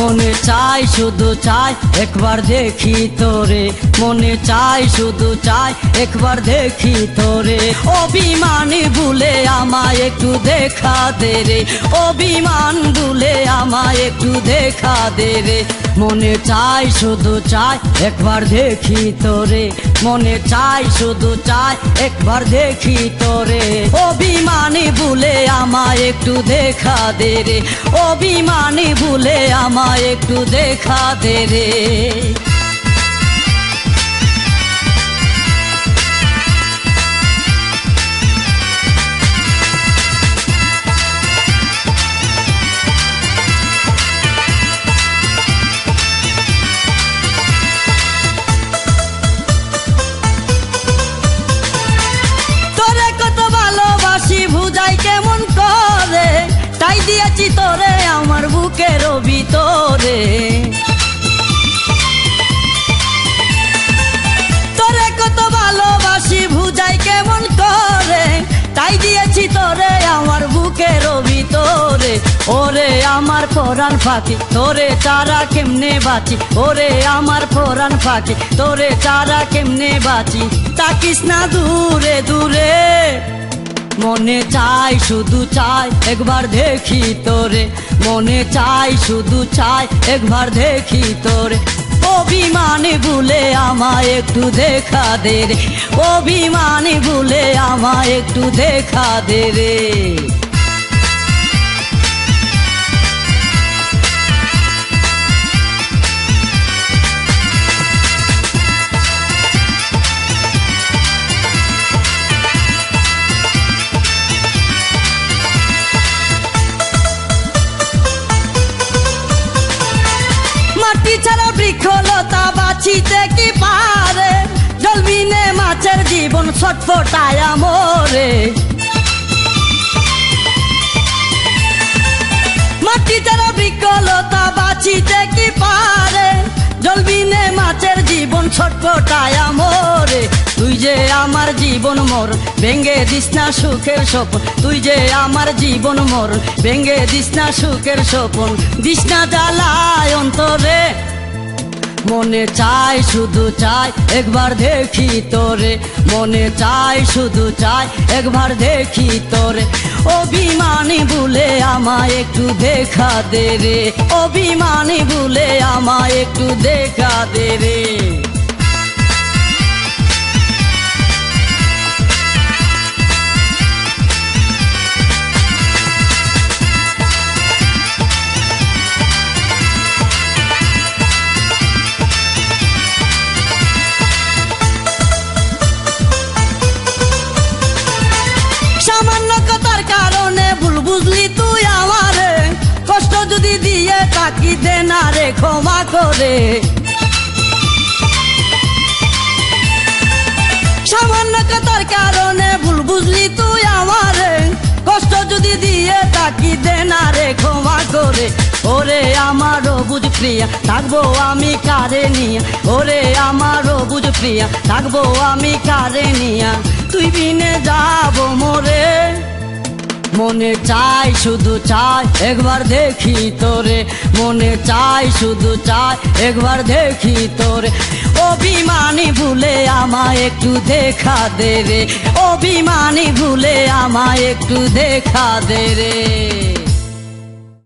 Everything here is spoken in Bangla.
মনে চাই শুধু চাই একবার দেখি তোরে, মনে চাই শুধু চাই একবার দেখি তোরে। অভিমান ভুলে আমায় একটু দেখা দে রে, অভিমান ভুলে আমায় একটু দেখা দে রে। মনে চাই শুধু চাই একবার দেখি তোরে, মনে চাই শুধু চাই একবার দেখি তোরে। অভিমান ভুলে আমায় একটু দেখা দে রে, অভিমান ভুলে আমায় একটু দেখা দে রে। কেমন করে তাই দিয়েছি তোরে আমার বুকের ভিতরে, তোরে কত ভালোবাসি বুঝাই কেমন করে তাই দিয়েছি তোরে আমার বুকের ভিতরে। ওরে আমার পরাণ পাখি তোরে চারা কেমনে বাঁচি, ওরে আমার পরাণ পাখি তোরে চারা কেমনে বাঁচি। তাকিস না দূরে দূরে, মনে চাই শুধু চাই একবার দেখি তোরে, মনে চাই শুধু চাই একবার দেখি তোরে। অভিমান ভুলে আমায় একটু দেখা দে রে, অভিমান ভুলে আমায় একটু দেখা দে রে। ছাড়া বৃক্ষলতা বাঁচিতে কি পারে, জলবিনে মাছের জীবন ছটফটায় মরে। মাটি ছাড়া বৃক্ষলতা বাঁচিতে কি পারে, জলবিনে মাছের জীবন ছটফটায় মরে। তুই যে আমার জীবন মোর ভেঙ্গে দিস না সুখের স্বপ্ন, তুই যে আমার জীবন মোর ভেঙ্গে দিস না সুখের স্বপ্ন। দিস না জ্বালায় অন্তরে, মনে চাই শুধু চাই একবার দেখি তোরে, মনে চাই শুধু চাই একবার দেখি তোরে। অভিমান ভুলে আমায় একটু দেখা দে রে, অভিমান ভুলে আমায় একটু দেখা দে রে। সামান্য কথার কারণে ভুল বুঝলি তুই আমারে, কষ্ট যদি দিয়ে থাকি দে না রে ক্ষমা করে। সামান্য কথার কারণে ভুল বুঝলি তুই আমারে, কষ্ট যদি দিয়ে থাকি দে না রে ক্ষমা করে। ওরে আমারও বুঝ প্রিয়া থাকবো আমি কারে নিয়া, ওরে আমারও বুঝ প্রিয়া থাকবো আমি কারে নিয়া। তুই বিনে যাবো মোরে, মনে চাই শুধু চাই একবার দেখি তোরে, মনে চাই শুধু চাই একবার দেখি তোরে। অভিমান ভুলে আমায় একটু দেখা দে রে, অভিমান ভুলে আমায় একটু দেখা দে রে।